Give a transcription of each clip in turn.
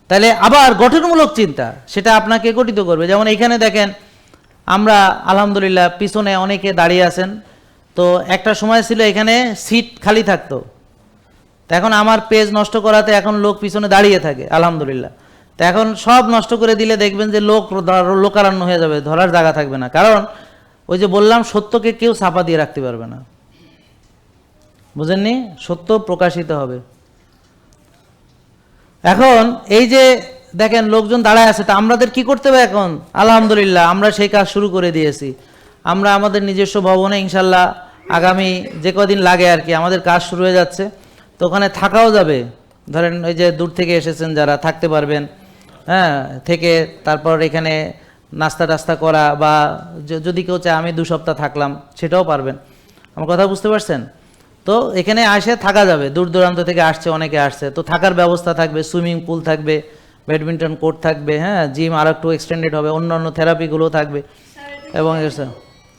তাহলে আবার গঠনমূলক চিন্তা সেটা আপনাকে গঠিত করবে। যেমন এইখানে দেখেন আমরা আলহামদুলিল্লাহ পিছনে অনেকে দাঁড়িয়ে আছেন, তো একটা সময় ছিল এখানে সিট খালি থাকতো, তো এখন আমার পেজ নষ্ট করাতে এখন লোক পিছনে দাঁড়িয়ে থাকে আলহামদুলিল্লাহ। তো এখন সব নষ্ট করে দিলে দেখবেন যে লোকারণ্য হয়ে যাবে, ধরার জায়গা থাকবে না। কারণ ওই যে বললাম সত্যকে কেউ ছাপা দিয়ে রাখতে পারবে না, বুঝেননি? সত্য প্রকাশিত হবে। এখন এই যে দেখেন লোকজন দাঁড়ায় আছে, তা আমাদের কি করতে হবে এখন? আলহামদুলিল্লাহ আমরা সেই কাজ শুরু করে দিয়েছি। আমরা আমাদের নিজস্ব ভবনে ইনশাল্লাহ আগামী যে কদিন লাগে আর কি আমাদের কাজ শুরু হয়ে যাচ্ছে। তো ওখানে থাকাও যাবে, ধরেন ওই যে দূর থেকে এসেছেন যারা থাকতে পারবেন, হ্যাঁ, থেকে তারপর এখানে নাস্তা টাস্তা করা, বা যদি কেউ চায় আমি 2 সপ্তাহ থাকলাম সেটাও পারবেন। আমার কথা বুঝতে পারছেন? তো এখানে আসে থাকা যাবে, দূর দূরান্ত থেকে আসছে, অনেকে আসছে, তো থাকার ব্যবস্থা থাকবে, সুইমিং পুল থাকবে, ব্যাডমিন্টন কোর্ট থাকবে, হ্যাঁ, জিম আর একটু এক্সটেন্ডেড হবে, অন্যান্য থেরাপিগুলো থাকবে। এবং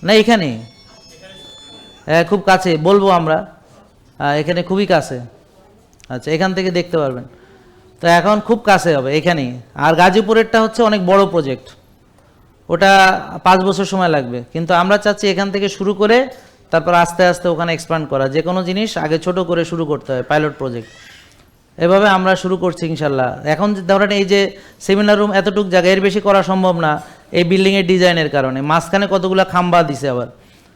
না এখানে হ্যাঁ খুব কাছে, বলবো আমরা এখানে খুবই কাছে। আচ্ছা, এখান থেকে দেখতে পারবেন। তো এখন খুব কাছে হবে এখানেই। আর গাজীপুরেরটা হচ্ছে অনেক বড় প্রজেক্ট, ওটা 5 বছর সময় লাগবে, কিন্তু আমরা চাচ্ছি এখান থেকে শুরু করে তারপর আস্তে আস্তে ওখানে এক্সপ্যান্ড করা। যে কোনো জিনিস আগে ছোট করে শুরু করতে হয়, পাইলট প্রজেক্ট। এভাবে আমরা শুরু করছি ইনশাল্লাহ। এখন ধরেন এই যে সেমিনার রুম এতটুকু জায়গা, এর বেশি করা সম্ভব না এই বিল্ডিংয়ের ডিজাইনের কারণে। মাঝখানে কতগুলো খাম্বা দিছে আবার,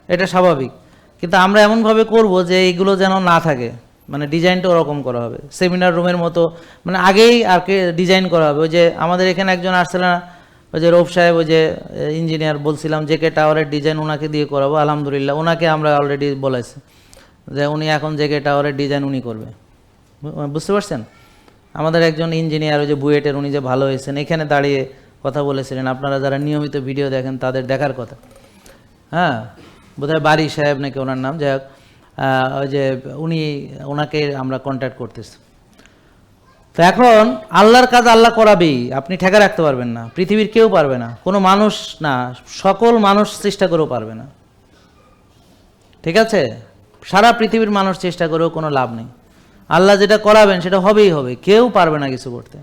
এটা স্বাভাবিক, কিন্তু আমরা এমনভাবে করব যে এইগুলো যেন না থাকে, মানে ডিজাইনটা ওরকম করা হবে সেমিনার রুমের মতো, মানে আগেই আর কি ডিজাইন করা হবে। ওই যে আমাদের এখানে একজন আসছিল না, ওই যে রৌফ সাহেব, ওই যে ইঞ্জিনিয়ার বলছিলাম জেকে টাওয়ারের ডিজাইন ওনাকে দিয়ে করাবো। আলহামদুলিল্লাহ ওনাকে আমরা অলরেডি বলেছি যে উনি এখন জেকে টাওয়ারের ডিজাইন উনি করবে। বুঝতে পারছেন? আমাদের একজন ইঞ্জিনিয়ার, ওই যে বুয়েটের, উনি যে ভালো হয়েছেন, এখানে দাঁড়িয়ে কথা বলেছিলেন, আপনারা যারা নিয়মিত ভিডিও দেখেন তাদের দেখার কথা। হ্যাঁ, বোধহয় বারি সাহেব নাকি ওনার নাম, যাই হোক, ওই যে ওনাকে আমরা কন্ট্যাক্ট করতেছি। তো এখন আল্লাহর কাজ আল্লাহ করাবেই, আপনি ঠেকা রাখতে পারবেন না, পৃথিবীর কেউ পারবে না, কোনো মানুষ না, সকল মানুষ চেষ্টা করেও পারবে না। ঠিক আছে? সারা পৃথিবীর মানুষ চেষ্টা করেও কোনো লাভ নেই। আল্লাহ যেটা করাবেন সেটা হবেই হবে, কেউ পারবে না কিছু করতে।